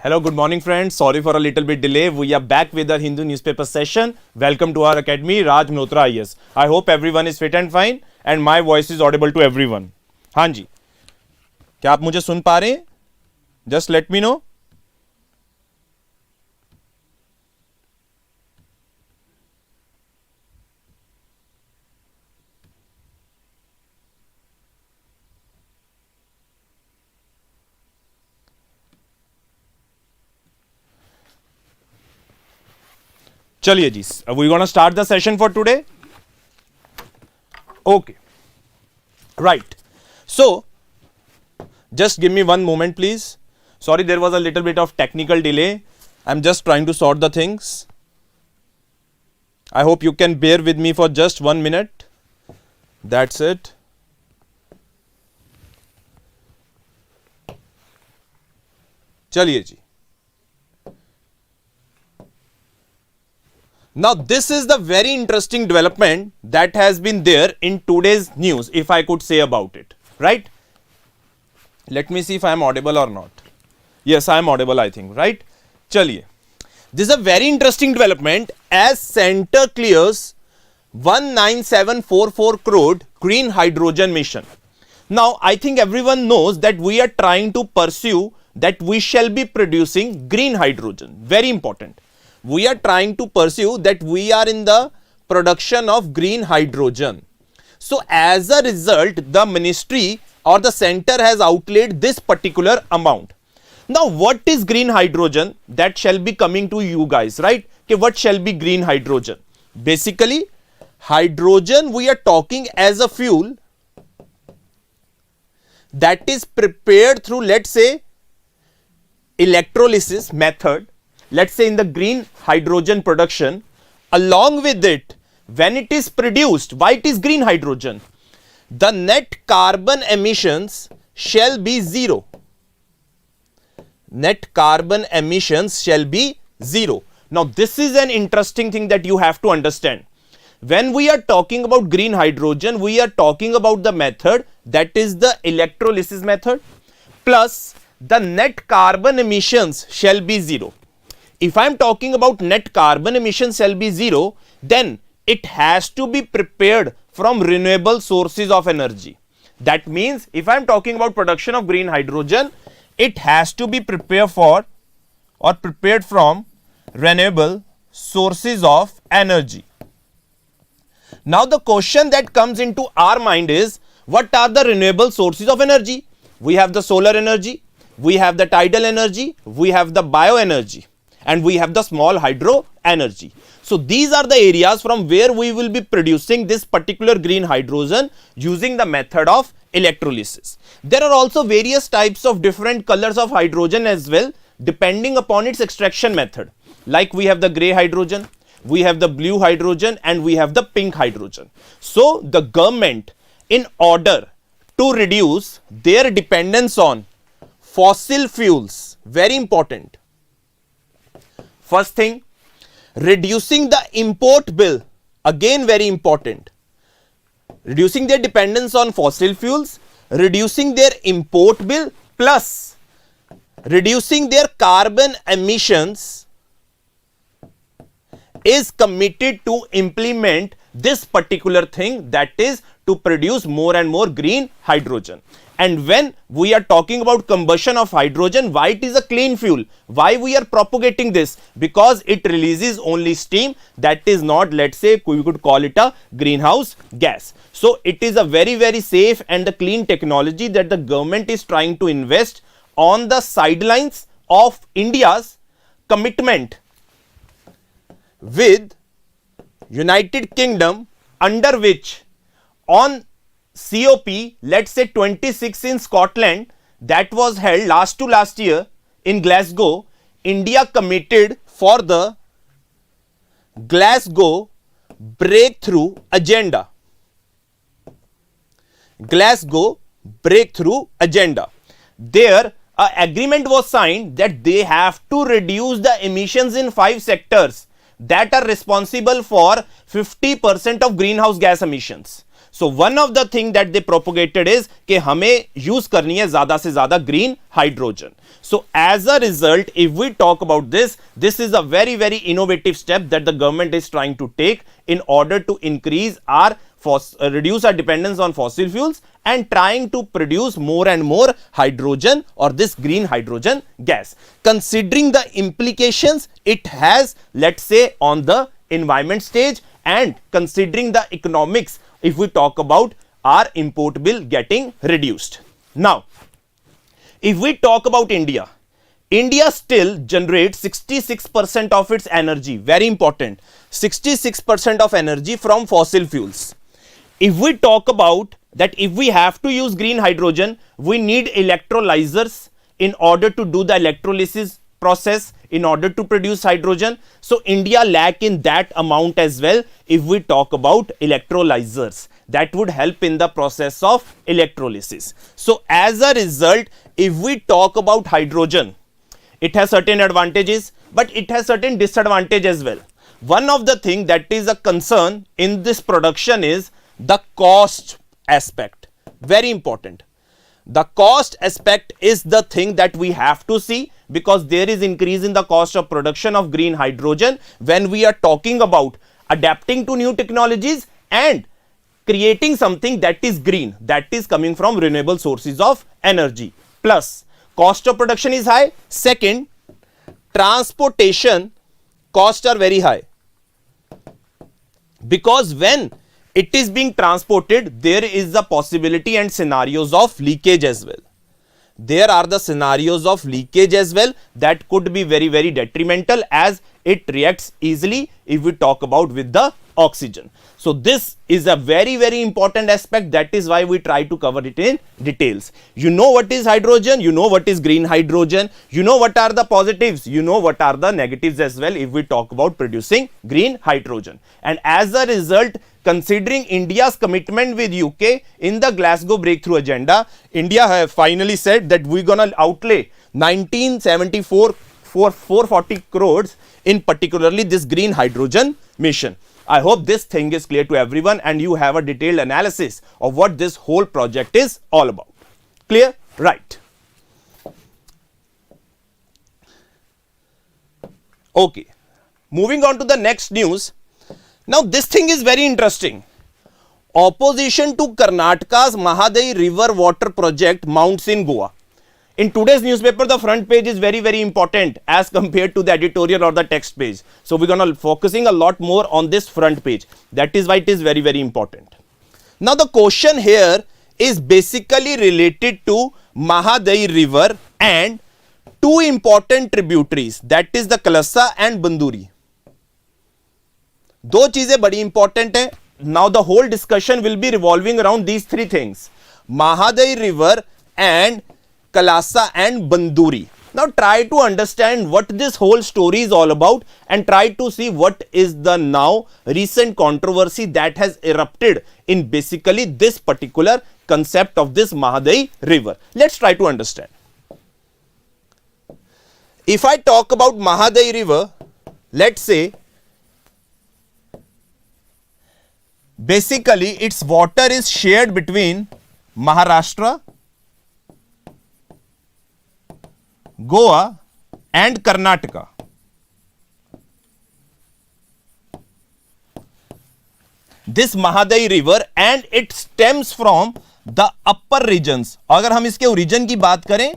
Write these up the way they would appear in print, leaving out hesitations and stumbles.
Hello, good morning friends. Sorry for a little bit delay. We are back with our Hindu newspaper session. Welcome to our academy, Raj Malhotra IAS. I hope everyone is fit and fine and my voice is audible to everyone. हाँ जी, क्या आप मुझे सुन पा रहे हैं? Just let me know. चलिए जी, we gonna start the session for today. Okay, right. So just give me one moment please. Sorry, there was a little bit of technical delay. I'm just trying to sort the things. I hope you can bear with me for just 1 minute. That's it. चलिए जी. Now this is the very interesting development that has been there in today's news, if I could say about it, right? Let me see if I am audible or not. Yes, I am audible, I think, right? Chaliye. This is a very interesting development as center clears 19744 crore green hydrogen mission. Now I think everyone knows that we are trying to pursue that we shall be producing green hydrogen. Very important. We are trying to pursue that we are in the production of green hydrogen. So as a result, the ministry or the center has outlaid this particular amount. Now what is green hydrogen? That shall be coming to you guys, right? Okay, what shall be green hydrogen? Basically, hydrogen we are talking as a fuel that is prepared through, let's say, electrolysis method. Let's say in the green hydrogen production, along with it, when it is produced, why it is green hydrogen? The net carbon emissions shall be zero. Net carbon emissions shall be zero. Now this is an interesting thing that you have to understand. When we are talking about green hydrogen, we are talking about the method that is the electrolysis method, plus the net carbon emissions shall be zero. If I am talking about net carbon emissions shall be zero, then it has to be prepared from renewable sources of energy. That means if I am talking about production of green hydrogen, it has to be prepared for or prepared from renewable sources of energy. Now the question that comes into our mind is, what are the renewable sources of energy? We have the solar energy, we have the tidal energy, we have the bioenergy, and we have the small hydro energy. So these are the areas from where we will be producing this particular green hydrogen using the method of electrolysis. There are also various types of different colors of hydrogen as well, depending upon its extraction method. Like we have the grey hydrogen, we have the blue hydrogen, and we have the pink hydrogen. So the government, in order to reduce their dependence on fossil fuels, very important. First thing, reducing the import bill, again very important. Reducing their dependence on fossil fuels, reducing their import bill, plus reducing their carbon emissions, is committed to implement this particular thing, that is to produce more and more green hydrogen. And when we are talking about combustion of hydrogen, why it is a clean fuel? Why we are propagating this? Because it releases only steam, that is not, let's say, we could call it a greenhouse gas. So it is a very, very safe and a clean technology that the government is trying to invest on the sidelines of India's commitment with United Kingdom, under which on COP, let's say 26 in Scotland, that was held last year in Glasgow, India committed for the Glasgow Breakthrough Agenda. Glasgow Breakthrough Agenda. There, an agreement was signed that they have to reduce the emissions in 5 sectors that are responsible for 50% of greenhouse gas emissions. So one of the thing that they propagated is कि हमें use करनी है ज़्यादा से ज़्यादा green hydrogen. So as a result, if we talk about this, this is a very, very innovative step that the government is trying to take in order to increase our reduce our dependence on fossil fuels and trying to produce more and more hydrogen or this green hydrogen gas. Considering the implications it has, let's say, on the environment stage, and considering the economics, if we talk about our import bill getting reduced. Now, if we talk about India, India still generates 66% of its energy, very important, 66% of energy from fossil fuels. If we talk about that, if we have to use green hydrogen, we need electrolyzers in order to do the electrolysis process in order to produce hydrogen. So India lack in that amount as well. If we talk about electrolyzers, that would help in the process of electrolysis. So as a result, if we talk about hydrogen, it has certain advantages, but it has certain disadvantages as well. One of the thing that is a concern in this production is the cost aspect. Very important. The cost aspect is the thing that we have to see, because there is increase in the cost of production of green hydrogen when we are talking about adapting to new technologies and creating something that is green, that is coming from renewable sources of energy. Plus, cost of production is high. Second, transportation costs are very high, because when it is being transported, there is the possibility and scenarios of leakage as well. There are the scenarios of leakage as well that could be very, very detrimental, as it reacts easily if we talk about with the oxygen. So this is a very, very important aspect. That is why we try to cover it in details. You know what is hydrogen, you know what is green hydrogen, you know what are the positives, you know what are the negatives as well if we talk about producing green hydrogen. And as a result, considering India's commitment with UK in the Glasgow Breakthrough Agenda, India have finally said that we're gonna outlay 1974 for 440 crores in particularly this green hydrogen mission. I hope this thing is clear to everyone and you have a detailed analysis of what this whole project is all about. Clear? Right. Okay. Moving on to the next news. Now this thing is very interesting. Opposition to Karnataka's Mahadevi River water project mounts in Goa. In today's newspaper, the front page is very, very important as compared to the editorial or the text page. So we're going to focusing a lot more on this front page. That is why it is very, very important. Now the question here is basically related to Mahadevi River and two important tributaries, that is the Kalasa and Banduri. दो चीजें बड़ी important है. Now the whole discussion will be revolving around these three things: Mahadevi River and Kalasa and Banduri. Now try to understand what this whole story is all about and try to see what is the now recent controversy that has erupted in basically this particular concept of this Mahadevi River. Let's try to understand. If I talk about Mahadevi River, let's say basically its water is shared between Maharashtra, Goa and Karnataka. This Mahadevi River, and it stems from the upper regions. अगर हम इसके origin की बात करें,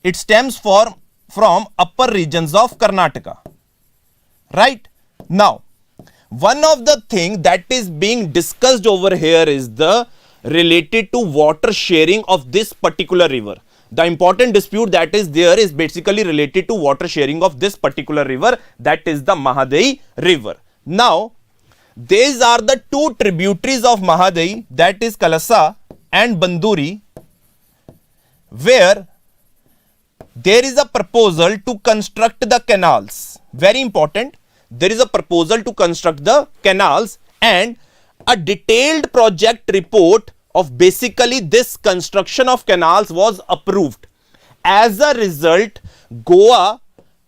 it stems from upper regions of Karnataka. Right? Now, one of the things that is being discussed over here is the related to water sharing of this particular river. The important dispute that is there is basically related to water sharing of this particular river, that is the Mahadevi River. Now, these are the two tributaries of Mahadevi, that is Kalasa and Banduri, where there is a proposal to construct the canals. Very important. There is a proposal to construct the canals, and a detailed project report of basically this construction of canals was approved. As a result, Goa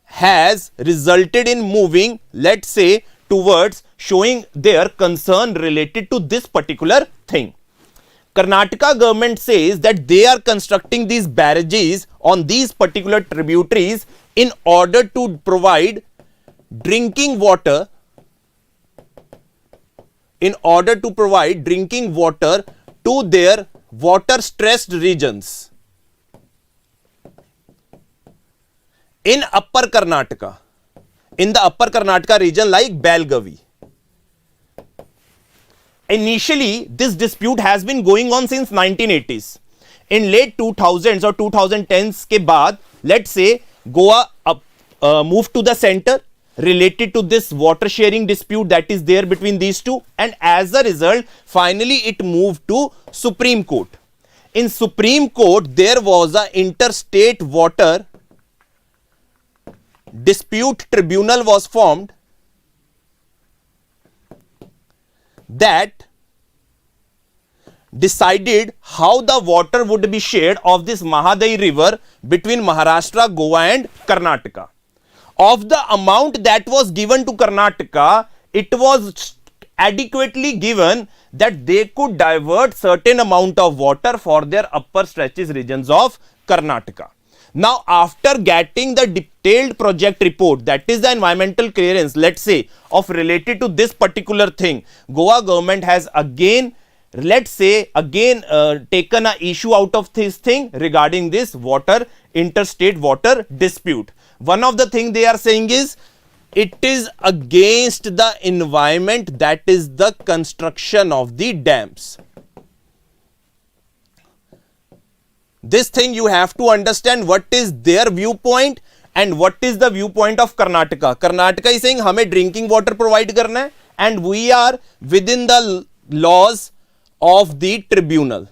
has resulted in moving, let's say, towards showing their concern related to this particular thing. Karnataka government says that they are constructing these barrages on these particular tributaries in order to provide drinking water, to their water stressed regions in upper Karnataka, in the upper Karnataka region like Belgavi. Initially, this dispute has been going on since 1980s. In late 2000s or 2010s के बाद, let's say Goa moved to the center related to this water sharing dispute that is there between these two, and as a result, finally it moved to Supreme Court. In Supreme Court, there was a interstate water dispute tribunal was formed that decided how the water would be shared of this Mahadevi River between Maharashtra, Goa and Karnataka. Of the amount that was given to Karnataka, it was adequately given that they could divert certain amount of water for their upper stretches regions of Karnataka. Now, after getting the detailed project report, that is the environmental clearance, let's say, of related to this particular thing, Goa government has again, let's say, taken a issue out of this thing regarding this interstate water dispute. One of the thing they are saying is, it is against the environment, that is the construction of the dams. This thing you have to understand what is their viewpoint and what is the viewpoint of Karnataka. Karnataka is saying हमें drinking water provide करना है and we are within the laws of the tribunal.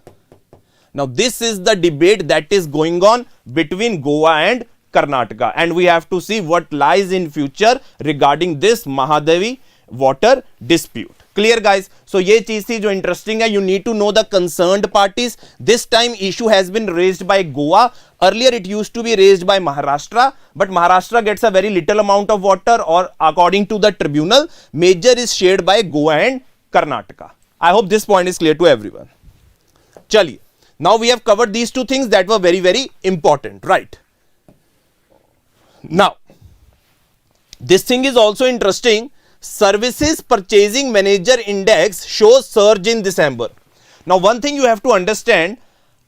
Now this is the debate that is going on between Goa and Karnataka, and we have to see what lies in future regarding this Mahadevi water dispute. Clear guys? So ये चीज थी जो interesting है. You need to know the concerned parties. This time issue has been raised by Goa. Earlier it used to be raised by Maharashtra, but Maharashtra gets a very little amount of water, or according to the tribunal, major is shared by Goa and Karnataka. I hope this point is clear to everyone. Chaliye. Now we have covered these two things that were very, very important, right? Now, this thing is also interesting. Services Purchasing Manager Index shows surge in December. Now, one thing you have to understand,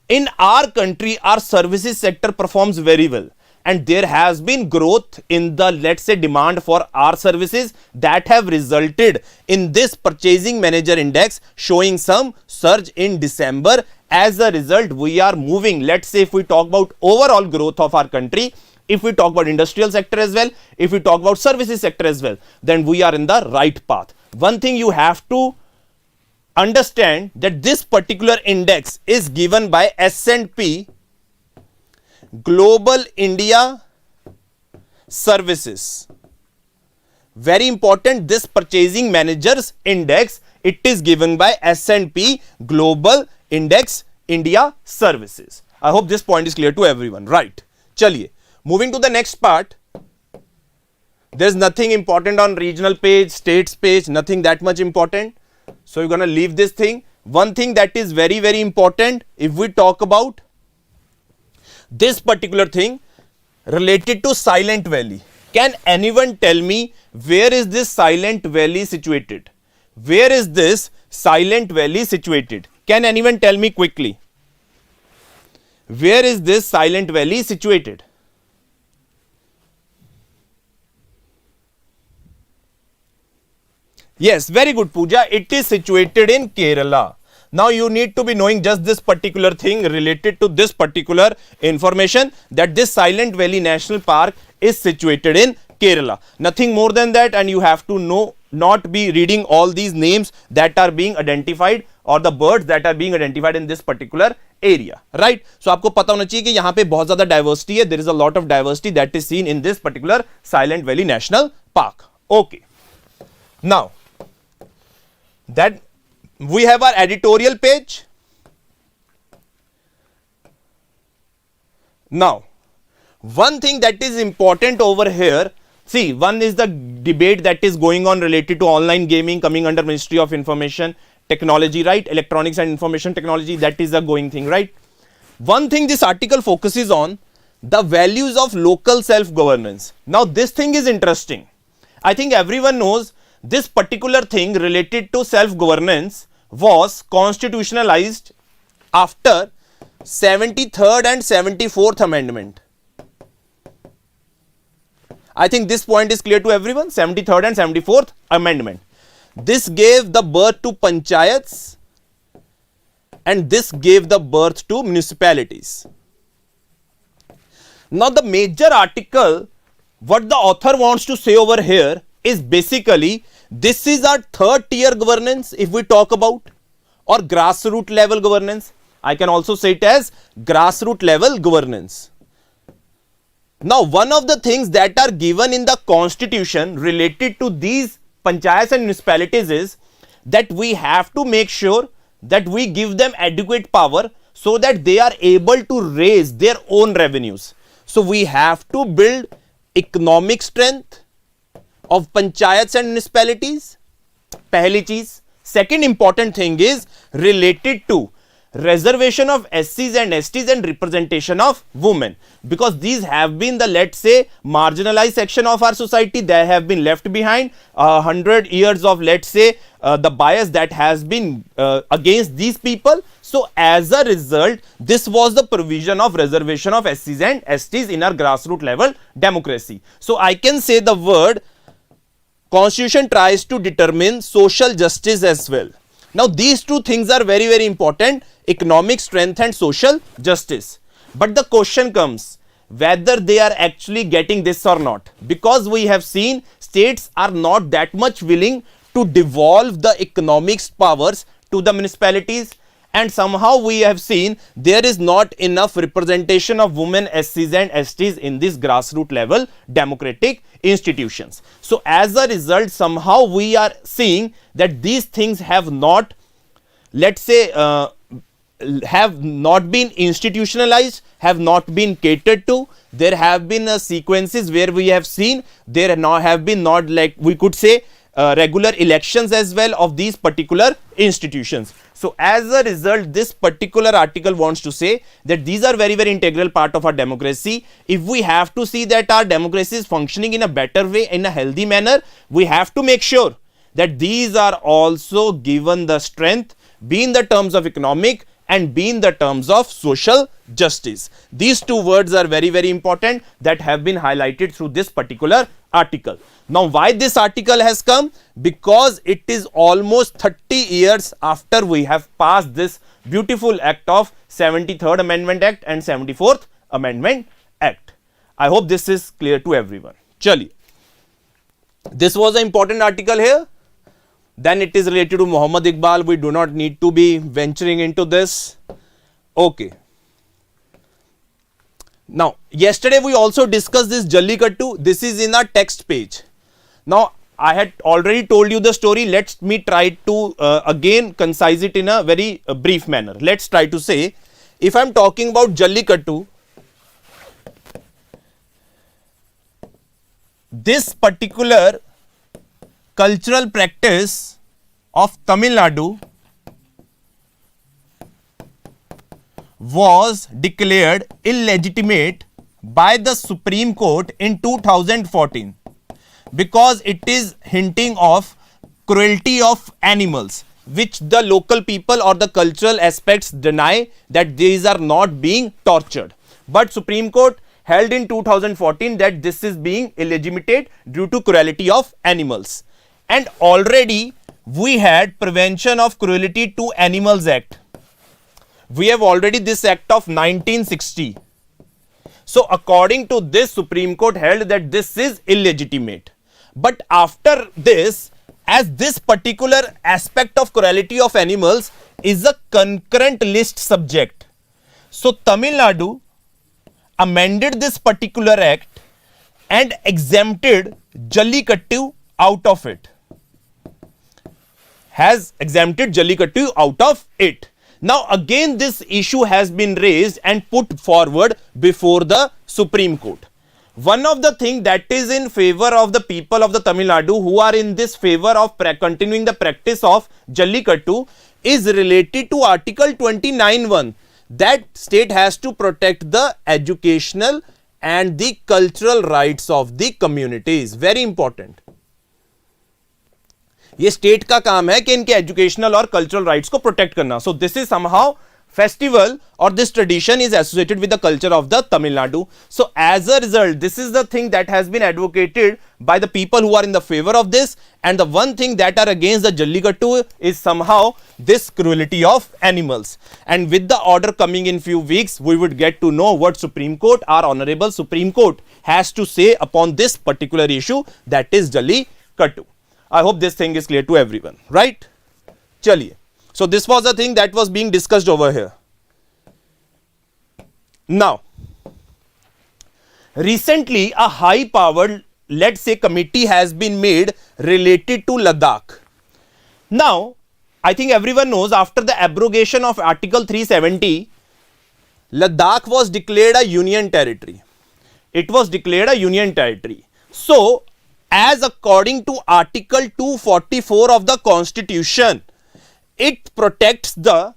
in our country, our services sector performs very well. And there has been growth in the, let's say, demand for our services that have resulted in this Purchasing Manager Index showing some surge in December. As a result, we are moving, let's say, if we talk about overall growth of our country, if we talk about industrial sector as well, if we talk about services sector as well, then we are in the right path. One thing you have to understand, that this particular index is given by S&P Global India Services. Very important, this Purchasing Managers Index, it is given by S&P Global Index India Services. I hope this point is clear to everyone, right? Chaliye. Moving to the next part, there is nothing important on regional page, states page, nothing that much important. So you're going to leave this thing. One thing that is very, very important, if we talk about this particular thing related to Silent Valley. Can anyone tell me where is this Silent Valley situated? Where is this Silent Valley situated? Can anyone tell me quickly? Where is this Silent Valley situated? Yes, very good, Pooja. It is situated in Kerala. Now you need to be knowing just this particular thing related to this particular information, that this Silent Valley National Park is situated in Kerala. Nothing more than that, and you have to know, not be reading all these names that are being identified or the birds that are being identified in this particular area, right? So आपको पता होना चाहिए कि यहाँ पे बहुत ज़्यादा diversity है. There is a lot of diversity that is seen in this particular Silent Valley National Park. Okay. Now, that we have our editorial page. Now, one thing that is important over here, See, one is the debate that is going on related to online gaming coming under Ministry of Information Technology, right? Electronics and Information Technology, that is a going thing, right? One thing this article focuses on, the values of local self-governance. Now, this thing is interesting. I think everyone knows this particular thing related to self-governance was constitutionalized after 73rd and 74th Amendment. I think this point is clear to everyone. 73rd and 74th Amendment. This gave the birth to panchayats and this gave the birth to municipalities. Now, the major article, what the author wants to say over here is basically, this is our third tier governance if we talk about, or grassroots level governance. I can also say it as grassroots level governance. Now, one of the things that are given in the constitution related to these panchayats and municipalities is that we have to make sure that we give them adequate power so that they are able to raise their own revenues. So, we have to build economic strength of panchayats and municipalities. Pehli cheez. Second important thing is related to reservation of SCs and STs and representation of women, because these have been the, let's say, marginalized section of our society. They have been left behind. 100 years of, let's say, the bias that has been against these people. So, as a result, this was the provision of reservation of SCs and STs in our grassroots level democracy. So, I can say the word Constitution tries to determine social justice as well. Now, these two things are very, very important, economic strength and social justice. But the question comes, whether they are actually getting this or not, because we have seen states are not that much willing to devolve the economic powers to the municipalities, and somehow we have seen there is not enough representation of women, SCs and STs in this grassroots level democratic institutions. So, as a result, somehow we are seeing that these things have not, let's say, have not been institutionalized, have not been catered to. There have been sequences where we have seen there have been not, like we could say, regular elections as well of these particular institutions. So, as a result, this particular article wants to say that these are very, very integral part of our democracy. If we have to see that our democracy is functioning in a better way, in a healthy manner, we have to make sure that these are also given the strength, be in the terms of economic and be in the terms of social justice. These two words are very, very important that have been highlighted through this particular article. Now, why this article has come? Because it is almost 30 years after we have passed this beautiful act of 73rd Amendment Act and 74th Amendment Act. I hope this is clear to everyone. Chaliye. This was an important article here. Then it is related to Muhammad Iqbal. We do not need to be venturing into this. Okay. Now, yesterday we also discussed this Jallikattu. This is in our text page. Now, I had already told you the story. Let me try to again concise it in a very brief manner. Let's try to say, if I am talking about Jallikattu, this particular cultural practice of Tamil Nadu was declared illegitimate by the Supreme Court in 2014 because it is hinting of cruelty of animals, which the local people or the cultural aspects deny that these are not being tortured. But Supreme Court held in 2014 that this is being illegitimate due to cruelty of animals. And already we had Prevention of Cruelty to Animals Act. We have already this act of 1960. So according to this, Supreme Court held that this is illegitimate. But after this, as this particular aspect of cruelty of animals is a concurrent list subject, so Tamil Nadu amended this particular act and exempted Jallikattu out of it. Has exempted Jallikattu out of it. Now again this issue has been raised and put forward before the Supreme Court. one of the thing that is in favor of the people of the Tamil Nadu who are in this favor of continuing the practice of Jallikattu is related to Article 29(1). That state has to protect the educational and the cultural rights of the communities. Very important. ये state का काम है कि इनके educational और cultural rights को protect करना. So this is somehow festival or this tradition is associated with the culture of the Tamil Nadu. So as a result, this is the thing that has been advocated by the people who are in the favor of this, and the one thing that are against the Jallikattu is somehow this cruelty of animals. And with the order coming in few weeks, we would get to know what Supreme Court, our honorable Supreme Court, has to say upon this particular issue, that is Jallikattu. I hope this thing is clear to everyone, right? Chaliye. So this was the thing that was being discussed over here. Now, recently a high-powered, let's say, committee has been made related to Ladakh. Now, I think everyone knows after the abrogation of Article 370, Ladakh was declared a union territory. It was declared a union territory. So, as according to Article 244 of the Constitution, it protects the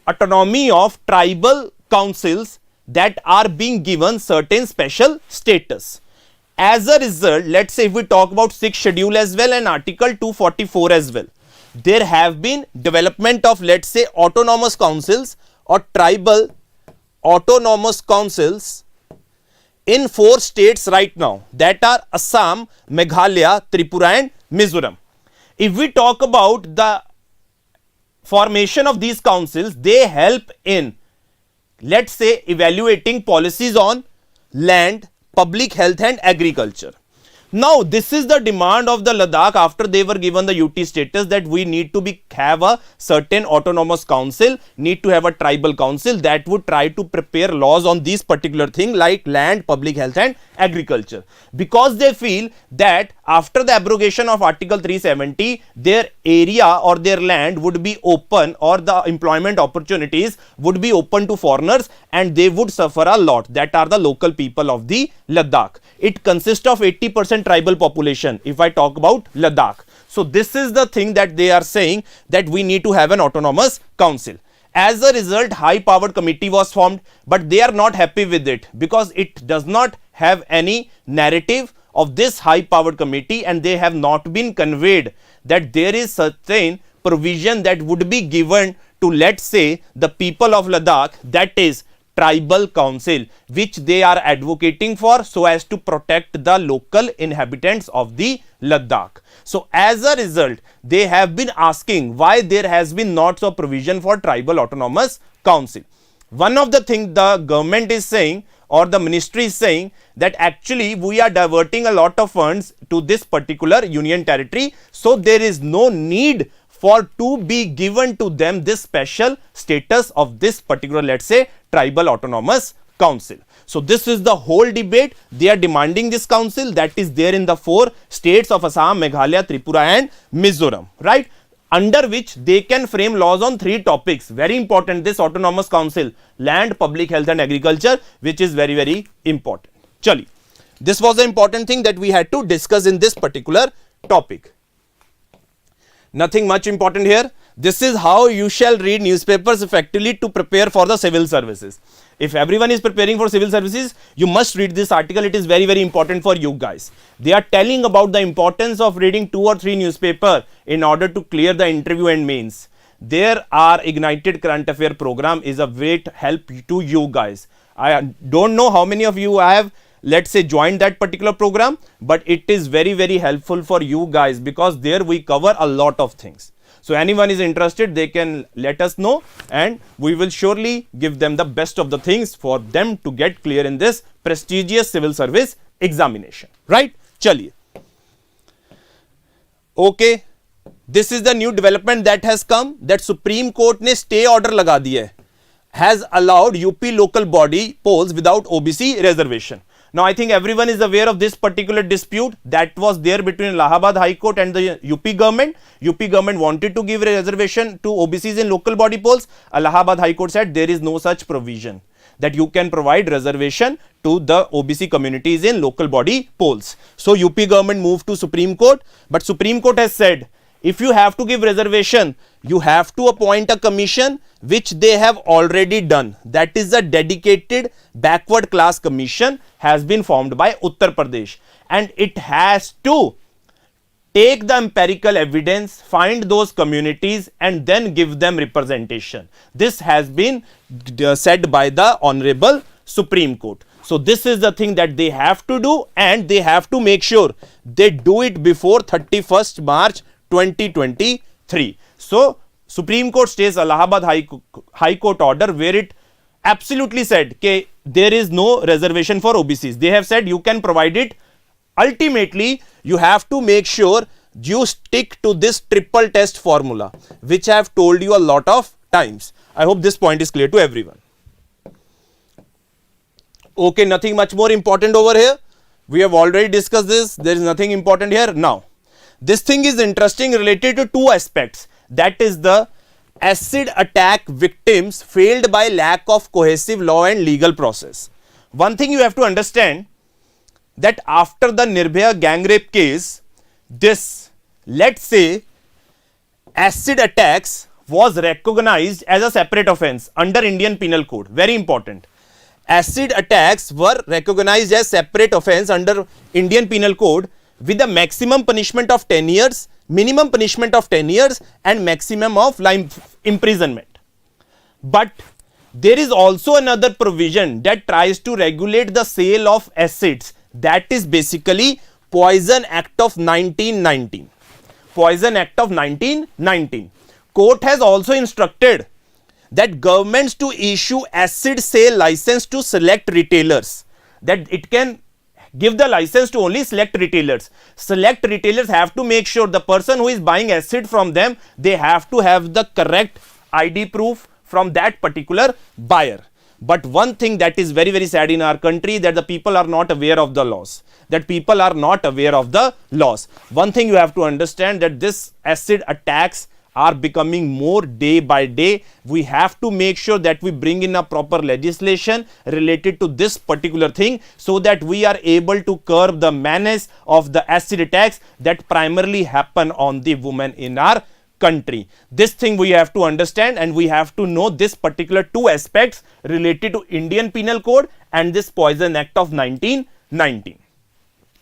autonomy of tribal councils that are being given certain special status. As a result, let's say if we talk about 6th schedule as well and Article 244 as well, there have been development of, let's say, autonomous councils or tribal autonomous councils in 4 states right now, that are Assam, Meghalaya, Tripura and Mizoram. If we talk about the formation of these councils, they help in, let's say, evaluating policies on land, public health and agriculture. Now, this is the demand of the Ladakh after they were given the UT status, that we need to have a certain autonomous council, need to have a tribal council that would try to prepare laws on these particular things like land, public health and agriculture. Because they feel that after the abrogation of Article 370, their area or their land would be open, or the employment opportunities would be open to foreigners, and they would suffer a lot. That are the local people of the Ladakh. It consists of 80% tribal population if I talk about Ladakh. So this is the thing that they are saying, that we need to have an autonomous council. As a result, high powered committee was formed, but they are not happy with it because it does not have any narrative of this high powered committee, and they have not been conveyed that there is certain provision that would be given to, let's say, the people of Ladakh, that is tribal council, which they are advocating for so as to protect the local inhabitants of the Ladakh. So as a result, they have been asking why there has been not so provision for tribal autonomous council. One of the things the government is saying, or the ministry is saying, that actually we are diverting a lot of funds to this particular union territory, so there is no need for to be given to them this special status of this particular, let's say, tribal autonomous council. So this is the whole debate. They are demanding this council that is there in the 4 states of Assam, Meghalaya, Tripura and Mizoram, right? Under which they can frame laws on 3 topics. Very important, this autonomous council: land, public health and agriculture, which is very, very important. Chali. This was the important thing that we had to discuss in this particular topic. Nothing much important here. This is how you shall read newspapers effectively to prepare for the civil services. If everyone is preparing for civil services, you must read this article. It is very, very important for you guys. They are telling about the importance of reading 2 or 3 newspapers in order to clear the interview and mains. There are Ignited Current Affair program is a great help to you guys. I don't know how many of you have, let's say, joined that particular program, but it is very, very helpful for you guys because there we cover a lot of things. So anyone is interested, they can let us know and we will surely give them the best of the things for them to get clear in this prestigious civil service examination, right? Chaliye. Okay, this is the new development that has come, that Supreme Court ने stay order लगा दिया है, has allowed UP local body polls without OBC reservation. Now, I think everyone is aware of this particular dispute that was there between Allahabad High Court and the UP government. UP government wanted to give a reservation to OBCs in local body polls. Allahabad High Court said there is no such provision that you can provide reservation to the OBC communities in local body polls. So, UP government moved to Supreme Court, but Supreme Court has said if you have to give reservation, you have to appoint a commission, which they have already done. That is a dedicated backward class commission has been formed by Uttar Pradesh, and it has to take the empirical evidence, find those communities and then give them representation. This has been said by the Honorable Supreme Court. So, this is the thing that they have to do, and they have to make sure they do it before 31st March 2023. So, Supreme Court stays Allahabad High Court order where it absolutely said that there is no reservation for OBCs. They have said you can provide it. Ultimately, you have to make sure you stick to this triple test formula, which I have told you a lot of times. I hope this point is clear to everyone. Okay, nothing much more important over here. We have already discussed this. There is nothing important here. Now, this thing is interesting related to two aspects. That is the acid attack victims failed by lack of cohesive law and legal process. One thing you have to understand that after the Nirbhaya gang rape case, this, let's say, acid attacks was recognized as a separate offence under Indian Penal Code. Very important. Acid attacks were recognized as separate offence under Indian Penal Code with a maximum punishment of 10 years, minimum punishment of 10 years and maximum of life imprisonment. But there is also another provision that tries to regulate the sale of acids. That is basically Poison Act of 1919. Poison Act of 1919. Court has also instructed that governments to issue acid sale license to select retailers, that it can give the license to only select retailers. Select retailers have to make sure the person who is buying acid from them, they have to have the correct ID proof from that particular buyer. But one thing that is very, very sad in our country, that the people are not aware of the laws. That people are not aware of the laws. One thing you have to understand, that this acid attacks are becoming more day by day. We have to make sure that we bring in a proper legislation related to this particular thing, so that we are able to curb the menace of the acid attacks that primarily happen on the women in our country. This thing we have to understand, and we have to know this particular two aspects related to Indian Penal Code and this Poison Act of 1919.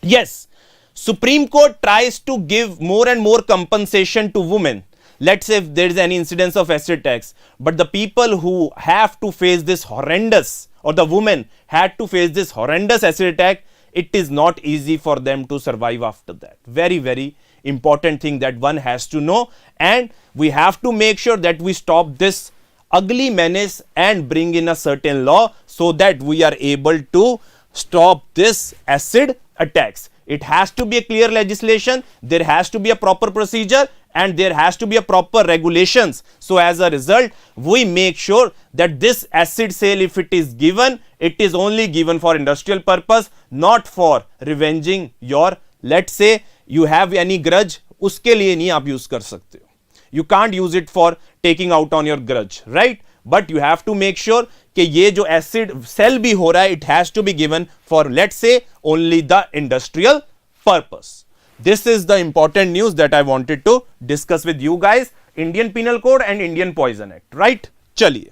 Yes, Supreme Court tries to give more and more compensation to women. Let's say if there is any incidence of acid attacks, but the people who have to face this horrendous, or the women had to face this horrendous acid attack, it is not easy for them to survive after that. Very, very important thing that one has to know, and we have to make sure that we stop this ugly menace and bring in a certain law so that we are able to stop this acid attacks. It has to be a clear legislation, there has to be a proper procedure, and there has to be a proper regulations. So as a result, we make sure that this acid sale, if it is given, it is only given for industrial purpose, not for revenging your, let's say you have any grudge, uske liye nahi aap use kar sakte ho. You can't use it for taking out on your grudge, right? But you have to make sure कि ये जो acid sell भी हो रहा है, it has to be given for, let's say, only the industrial purpose. This is the important news that I wanted to discuss with you guys. Indian Penal Code and Indian Poison Act, right? Chaliye.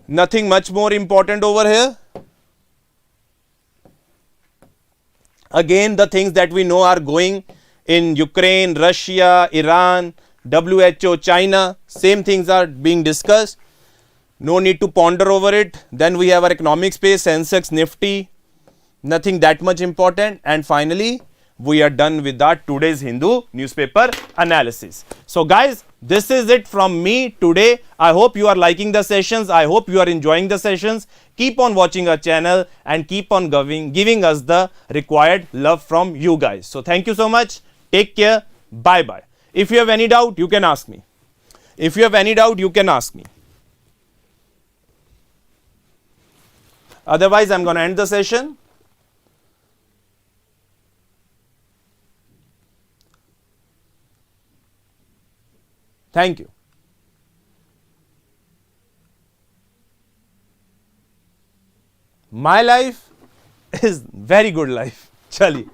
Nothing much more important over here. Again, the things that we know are going in Ukraine, Russia, Iran, WHO, China, same things are being discussed. No need to ponder over it. Then we have our economic space, Sensex, Nifty, nothing that much important. And finally, we are done with our today's Hindu newspaper analysis. So guys, this is it from me today. I hope you are liking the sessions. I hope you are enjoying the sessions. Keep on watching our channel and keep on giving us the required love from you guys. So thank you so much. Take care. Bye bye. If you have any doubt, you can ask me. If you have any doubt, you can ask me. Otherwise, I'm going to end the session. Thank you. My life is very good life. Chali.